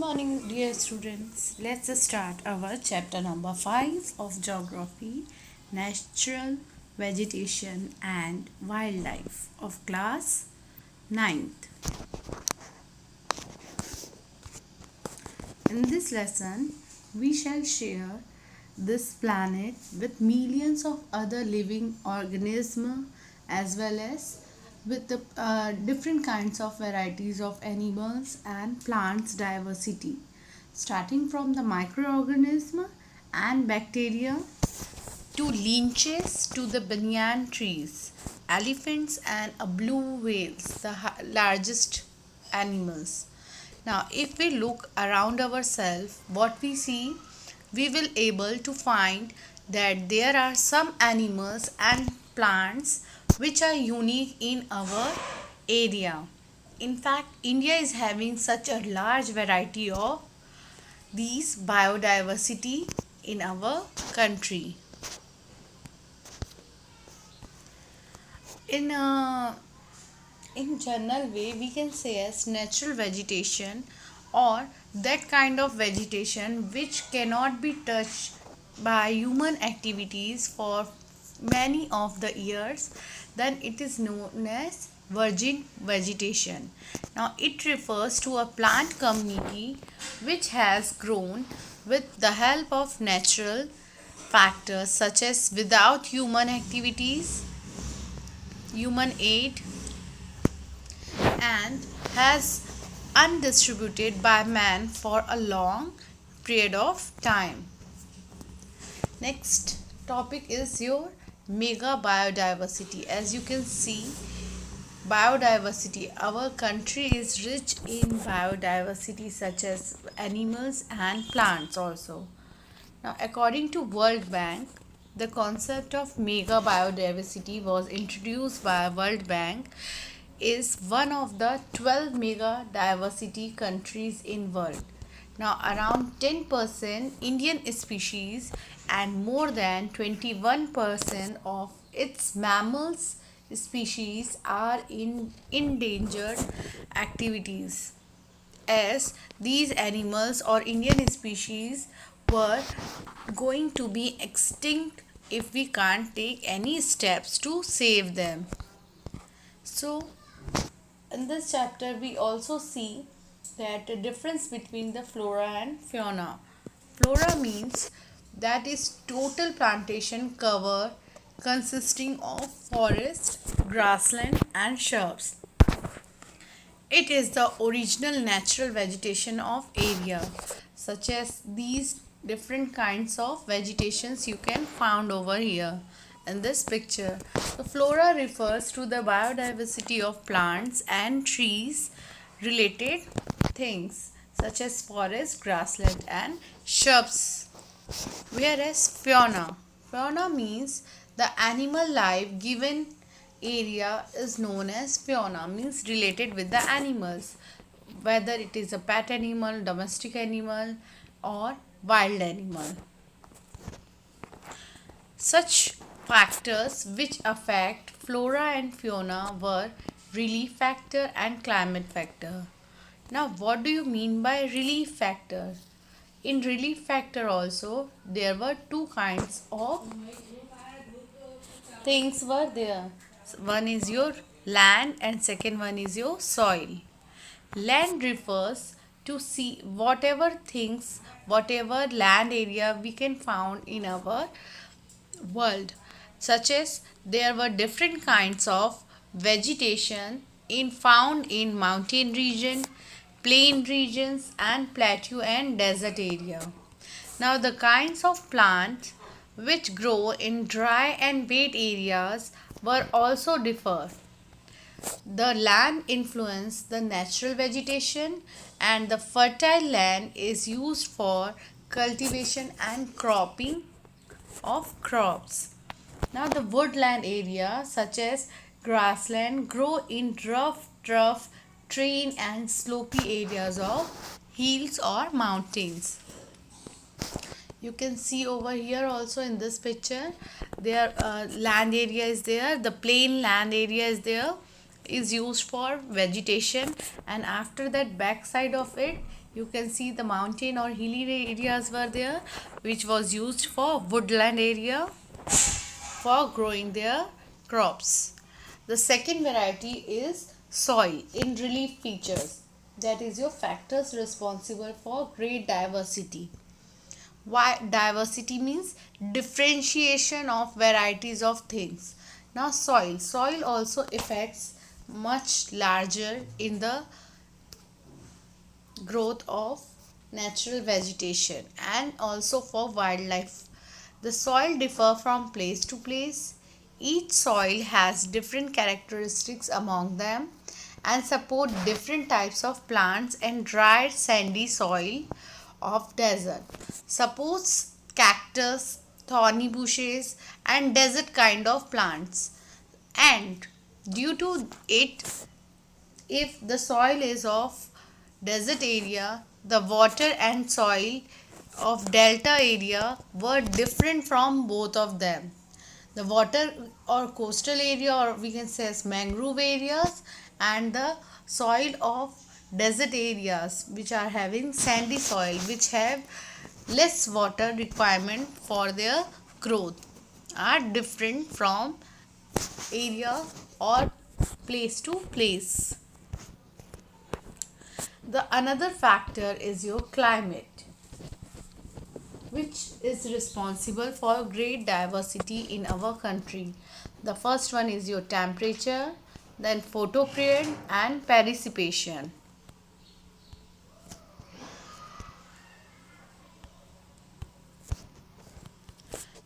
morning, dear students. Let's start our chapter number 5 of Geography, Natural Vegetation and Wildlife of class ninth. In this lesson, we shall share this planet with millions of other living organisms as well as with the different kinds of varieties of animals and plants diversity, starting from the microorganism and bacteria to lynches to the banyan trees, elephants and blue whales, the largest animals. Now, if we look around ourselves, what we see, we will able to find that there are some animals and plants which are unique in our area. In fact, India is having such a large variety of these biodiversity in our country. In a in general way, we can say as natural vegetation or that kind of vegetation which cannot be touched by human activities for many of the years, then it is known as virgin vegetation. Now it refers to a plant community which has grown with the help of natural factors such as without human activities, human aid, and has undistributed by man for a long period of time. Next topic is your mega biodiversity. As you can see, biodiversity, our country is rich in biodiversity such as animals and plants also. Now, according to World Bank, the concept of mega biodiversity was introduced by World Bank is one of the 12 mega diversity countries in world. Now around 10% Indian species and more than 21% of its mammals species are in endangered activities, as these animals or Indian species were going to be extinct if we can't take any steps to save them. So in this chapter we also see that the difference between the flora and fauna. Flora means that is total plantation cover consisting of forest, grassland and shrubs. It is the original natural vegetation of area, such as these different kinds of vegetations you can find over here in this picture. The flora refers to the biodiversity of plants and trees related things such as forest, grassland and shrubs. Whereas fauna means the animal life given area is known as fauna, means related with the animals, whether it is a pet animal, domestic animal or wild animal. Such factors which affect flora and fauna were relief factor and climate factor. Now what do you mean by relief factor? In relief factor also there were two kinds of things were there. One is your land and second one is your soil. Land refers to see whatever things, whatever land area we can found in our world, such as there were different kinds of vegetation in found in mountain region, plain regions and plateau and desert area. Now the kinds of plants which grow in dry and wet areas were also differ. The land influenced the natural vegetation and the fertile land is used for cultivation and cropping of crops. Now the woodland area such as grassland grow in rough, terrain and slopy areas of hills or mountains. You can see over here also in this picture there land area is there, the plain land area is there, is used for vegetation, and after that back side of it You can see the mountain or hilly areas were there, which was used for woodland area for growing their crops. The second variety is soil in relief features. That is your factors responsible for great diversity. Why diversity means differentiation of varieties of things. Now soil also affects much larger in the growth of natural vegetation and also for wildlife. The soil differ from place to place. Each soil has different characteristics among them and support different types of plants, and dry sandy soil of desert supports cactus, thorny bushes and desert kind of plants. And due to it, if the soil is of desert area, the water and soil of delta area were different from both of them. The water or coastal area, or we can say as mangrove areas, and the soil of desert areas which are having sandy soil, which have less water requirement for their growth, are different from area or place to place. The another factor is your climate, which is responsible for great diversity in our country. The first one is your temperature, then photoperiod and precipitation.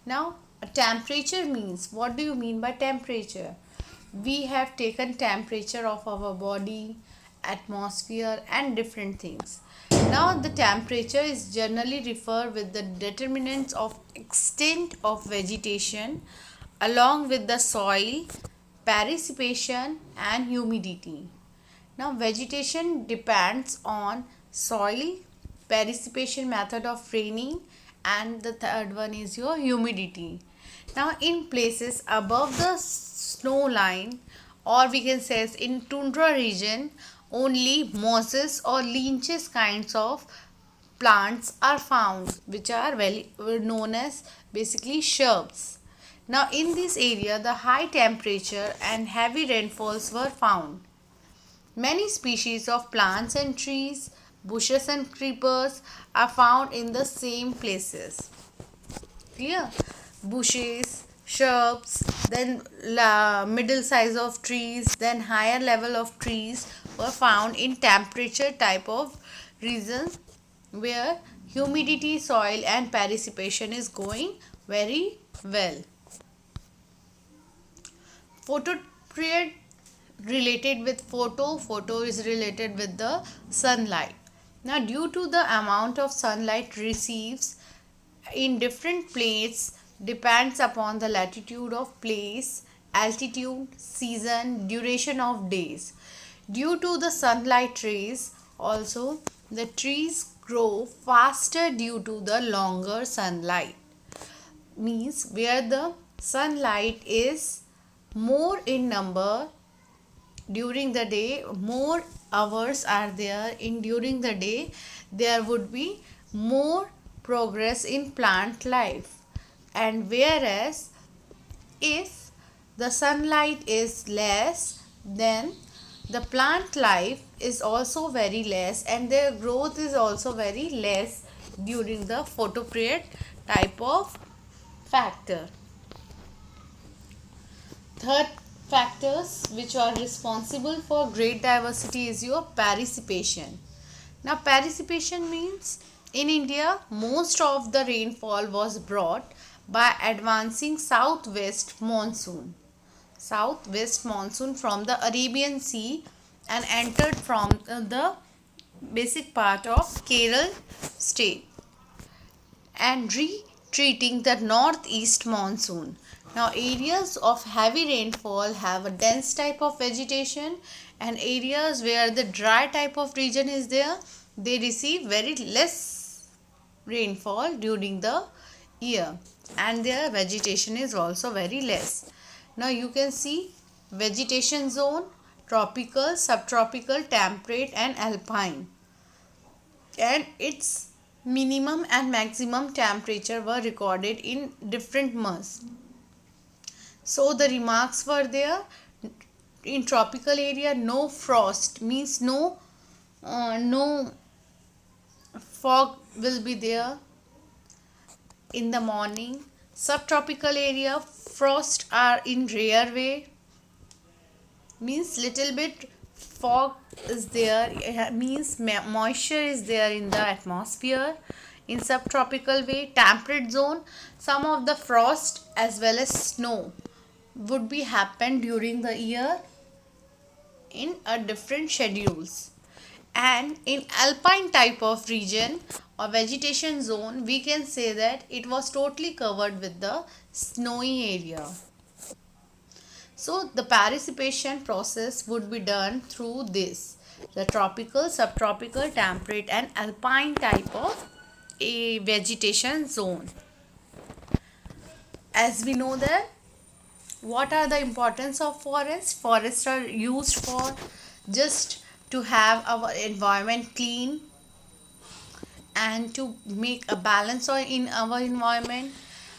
Now, a temperature means, what do you mean by temperature? We have taken temperature of our body, atmosphere and different things. Now, the temperature is generally referred with the determinants of extent of vegetation along with the soil, precipitation and humidity. Now, vegetation depends on soil, precipitation, method of raining, and the third one is your humidity. Now, in places above the snow line, or we can say in tundra region, only mosses or leeches kinds of plants are found, which are known as basically shrubs. Now, in this area, the high temperature and heavy rainfalls were found. Many species of plants and trees, bushes and creepers are found in the same places. Clear? Bushes, shrubs, then middle size of trees, then higher level of trees were found in temperature type of regions where humidity, soil and precipitation is going very well. Photoperiod related with photo is related with the sunlight. Now, due to the amount of sunlight receives in different places depends upon the latitude of place, altitude, season, duration of days. Due to the sunlight rays, also the trees grow faster due to the longer sunlight. Means where the sunlight is more in number during the day, more hours are there in during the day, there would be more progress in plant life. And whereas if the sunlight is less, then the plant life is also very less and their growth is also very less during the photoperiod type of factor. Third factors which are responsible for great diversity is your precipitation. Now, precipitation means in India most of the rainfall was brought by advancing southwest monsoon. Southwest monsoon from the Arabian Sea and entered from the basic part of Kerala state and retreating the northeast monsoon. Now, areas of heavy rainfall have a dense type of vegetation, and areas where the dry type of region is there, they receive very less rainfall during the year and their vegetation is also very less. Now, you can see vegetation zone, tropical, subtropical, temperate and alpine. and its minimum and maximum temperature were recorded in different months. So the remarks were there. In tropical area, no frost means no fog will be there in the morning. Subtropical area, frost are in rare way, means little bit fog is there, means moisture is there in the atmosphere. In subtropical way, temperate zone, some of the frost as well as snow would be happen during the year in a different schedules. And in alpine type of region or vegetation zone, we can say that it was totally covered with the snowy area. So the participation process would be done through this, the tropical, subtropical, temperate and alpine type of a vegetation zone. As we know that, what are the importance of forests? Forests are used for just to have our environment clean and to make a balance in our environment,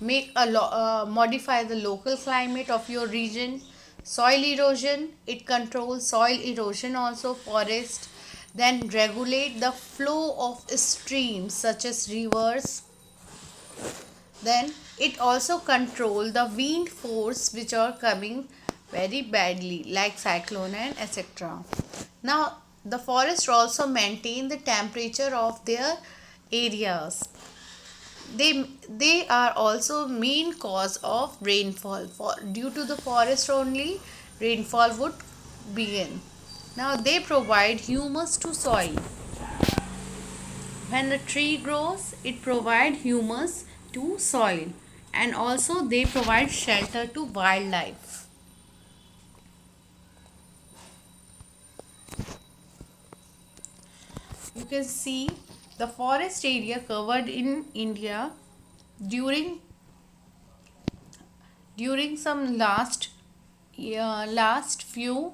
make modify the local climate of your region. Soil erosion, it controls soil erosion also, forest. Then regulate the flow of streams such as rivers. Then it also control the wind force which are coming very badly like cyclone and etc. Now the forest also maintain the temperature of their areas. They are also main cause of rainfall. For due to the forest only rainfall would begin. Now they provide humus to soil. When the tree grows, it provide humus to soil, and also they provide shelter to wildlife. You can see the forest area covered in India during some last few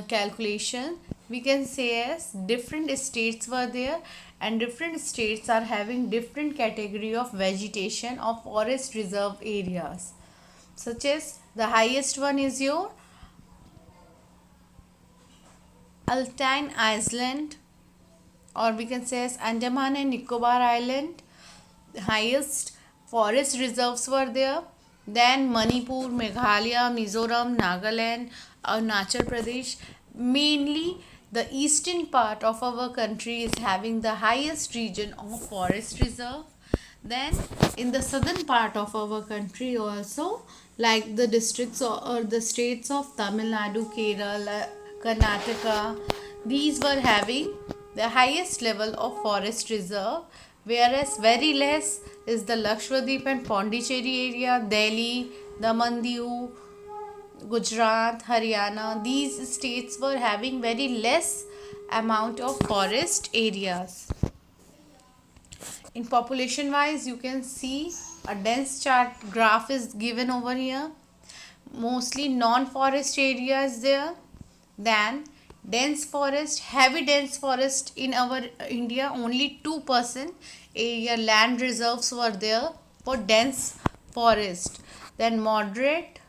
calculation, we can say as different states were there, and different states are having different category of vegetation of forest reserve areas, such as the highest one is your Altai Island, or we can say as Andaman and Nicobar Island. The highest forest reserves were there. Then Manipur, Meghalaya, Mizoram, Nagaland, Arunachal Pradesh. Mainly the eastern part of our country is having the highest region of forest reserve. Then in the southern part of our country also, like the districts or the states of Tamil Nadu, Kerala, Karnataka, these were having the highest level of forest reserve, whereas very less is the Lakshadweep and Pondicherry area, Delhi, Daman Diu, Gujarat, Haryana. These states were having very less amount of forest areas. In population wise, you can see a dense chart graph is given over here. Mostly non-forest areas there. Then dense forest, heavy dense forest in our India, only 2% area land reserves were there for dense forest. Then moderate,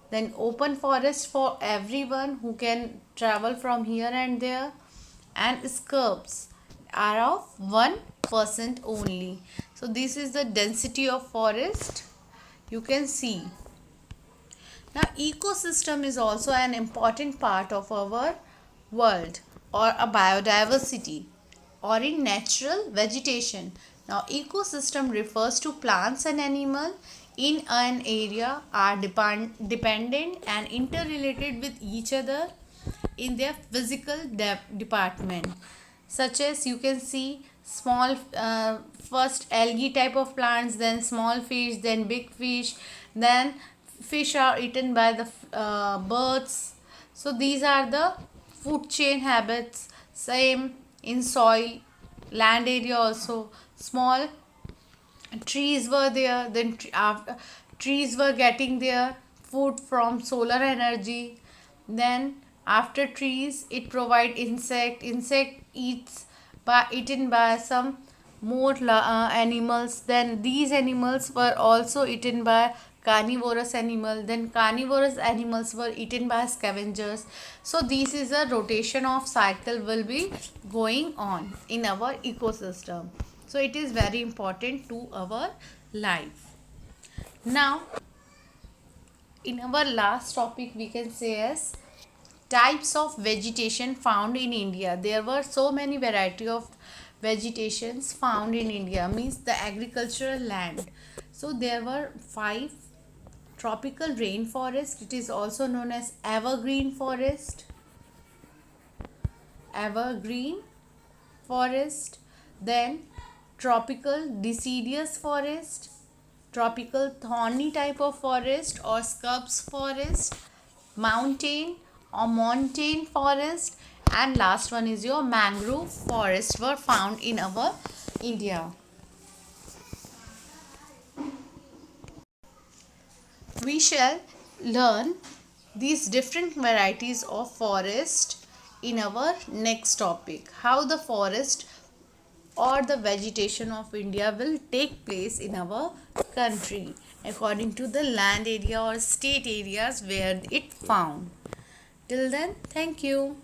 then open forest for everyone who can travel from here and there, and scrubs are of 1% only. So this is the density of forest you can see. Now ecosystem is also an important part of our world, or a biodiversity, or in natural vegetation. Now ecosystem refers to plants and animal in an area are dependent and interrelated with each other in their physical department, such as you can see small first algae type of plants, then small fish, then big fish, then fish are eaten by the birds. So these are the food chain habits. Same in soil, land area also, small trees were there, then after trees were getting their food from solar energy. Then after trees it provide insect eats eaten by some more animals. Then these animals were also eaten by carnivorous animal. Then carnivorous animals were eaten by scavengers. So this is a rotation of cycle will be going on in our ecosystem. So it is very important to our life. Now in our last topic we can say as types of vegetation found in India. There were so many variety of vegetations found in India, means the agricultural land. So there were 5: tropical rainforest, it is also known as evergreen forest, then tropical deciduous forest, tropical thorny type of forest or scrubs forest, mountain or montane forest, and last one is your mangrove forest were found in our India. We shall learn these different varieties of forest in our next topic, how the forest or the vegetation of India will take place in our country according to the land area or state areas where it found. Till then, thank you.